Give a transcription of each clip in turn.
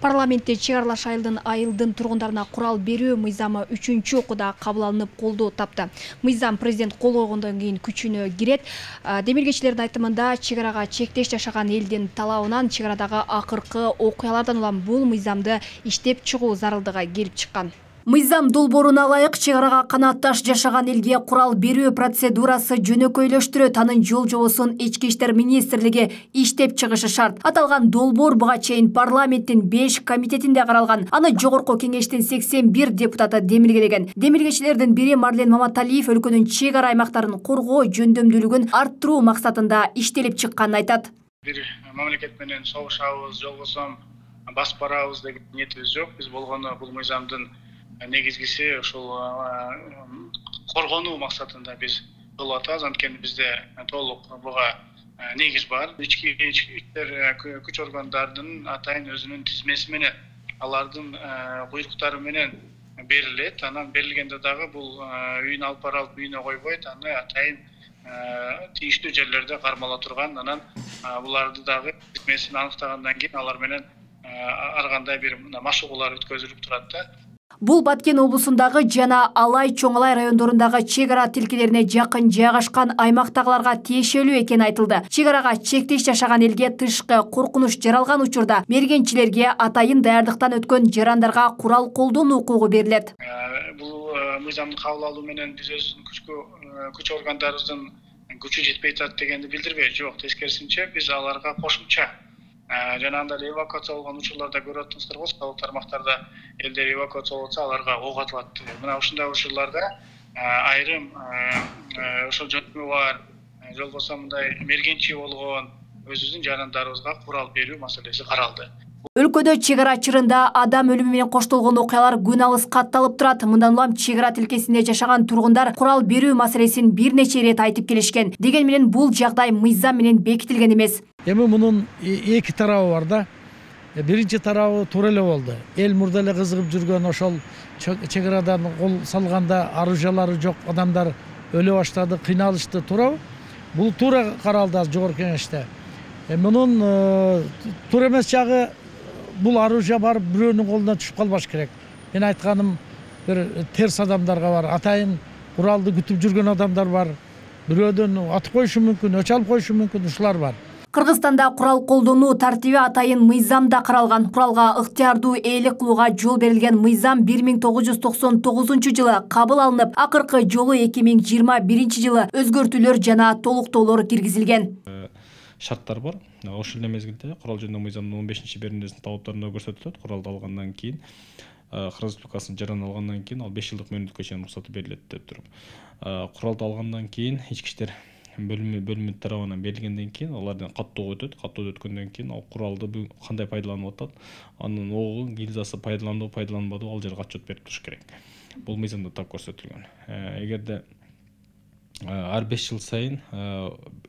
Парламентте чек аралаш айылдын тургундарына курал берүү мыйзамы 3-чү окууда кабыл алынып колдоо тапты. Мыйзам президент кол койгондон кийин күчүнө кирет. Демиргечилердин айтымында чек арага чектеш жашаган элдин талабынан чек арадагы акыркы окуялардан улам бул мыйзамды иштеп чыгуу зарылдыгы келип чыккан. Мыйзам долбооруна ылайык чек арага канатташ жашаган элге курал берүү процедурасы жөнөкөйлөштүрөт, анын жол жобосун Ички иштер министрлиги иштеп чыгышы шарт. Аталган долбоор буга чейин парламенттин 5 комитетинде каралган. Аны жогорку кеңештин 81 депутаты демилгелеген. Демилгечилердин бири Марлен Маматалиев өлкөнүн чек ара аймактарын коргоо жөндөмдүүлүгүн арттыруу максатында иштелип чыкканын айтат. Бир мамлекет менен согушабыз, жолгосом басып барабыз деген ниетибиз жок. Биз болгону бул мыйзамдын негизгиси ушул коргонуу максатында биз кылып атабыз. Анткени бизде толук буга негиз бар. Ички иштер күч органдардын атайын өзүнүн тизмеси менен, алардын буйруктары менен берилет. Анан берилгенде дагы бул үйүн алып бара алып үйүнө койбойт, аны атайын тийиштүү жерлерде кармала турган. Анан буларды дагы тизмесин аныктагандан кийин алар менен ар кандай бир машыгуулар өткөзүлүп турат да. Бул Баткен облусундагы жана Алай Чоң Алай райондорундагы чек ара тилкелерине жакын жайгашкан аймактагыларга тиешелүү экени айтылды. Чек арага чектеш жашаган элге тышкы коркунуч жаралган учурда мергенчилерге атайын даярдыктан өткөн жарандарга курал колдонуу укугу берилет. Бул мыйзамды кабыл алуу менен биз өзүбүздүн күч органдарыбыздын күчү жетпей атат дегенди билдирбейбиз. Жок, тескерисинче биз аларга кошумча жанагындай эвакуация болгон учурларда көрүп атасыздар го, салык тармактарда элдер эвакуация болсо аларга ок атылат. Мына ушундай учурларда айрым ошол жөнөмү бар, жолбосо мындай мергенчи болгон өзүбүздүн жарандарыбызга курал берүү маселеси каралды. Өлкөдө чек ара чырында адам өлүмү менен коштолгон окуялар күн алыс катталып турат. Мындан улам чек ара тилкесинде жашаган тургундар курал берүү маселесин бир нече ирет айтып келишкен. Деген менен бул жагдай мыйзам менен бекитилген эмес. Эми мунун эки тарабы бар да. Биринчи тарабы туура эле болду. Эл мурда эле кызыгып жүргөн ошол чек арадан кол салганда оружиялары жок адамдар өлө баштады, кыйналышты, туурабы? Бул туура каралды жогорку кеңеште. Мунун туура эмес жагы бул оружие барып бирөөнүн колуна түшүп калбаш керек. Мен айтканым бир терс адамдарга бар, атайын куралды күтүп жүргөн адамдар бар. Бирөөдөн атып коюшу мүмкүн, өч алып коюшу мүмкүн, ушулар бар. Кыргызстанда курал колдонуу тартиби атайын мыйзамда каралган. Куралга ыктыярдуу ээлик кылууга жол берилген мыйзам 1999-жылы кабыл алынып, акыркы жолу 2021-жылы өзгөртүүлөр жана толуктоолор киргизилген. Шарттар бар. Ошол эле мезгилде курал жөнүндө мыйзамдын 15-беренесинин талаптарында көрсөтүлөт. Куралды алгандан кийин, Кыргыз Республикасынын жаран алгандан кийин ал 5 жылдык мөөнөткө чейин уруксаты берилет деп туруп. Куралды алгандан кийин ички иштер бөлүмү тарабынан берилгенден кийин алардан каттоо өтөт. Каттоо өткөндөн кийин ал куралды кандай пайдаланып атат, анын огу, гильзасы пайдаланды, пайдаланбады, ал жерге отчет берип туруш керек. Бул мыйзамда так көрсөтүлгөн. Эгерде ар 5 жыл сайын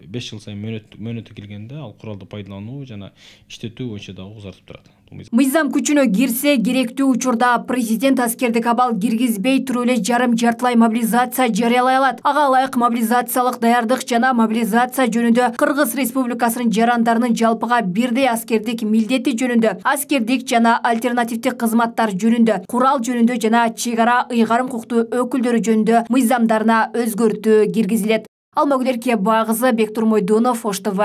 мөөнөтү келгенде ал куралды пайдалануу жана иштетүү боюнча дагы узартып турат. Мыйзам күчүнө кирсе, керектүү учурда президент аскердик абал киргизбей туруп эле жарым-жартылай мобилизация жарыялай алат. Ага ылайык мобилизациялык даярдык жана мобилизация жөнүндө Кыргыз Республикасынын жарандарынын жалпыга бирдей аскердик милдети жөнүндө, аскердик жана альтернативдик кызматтар жөнүндө, курал жөнүндө жана чек ара ыйгарым укуктуу өкүлдөрү жөнүндө мыйзамдарына өзгөртүү киргизилет. Алмагүл Эркебагызы, Бектурмойдунов, Ош ТВ.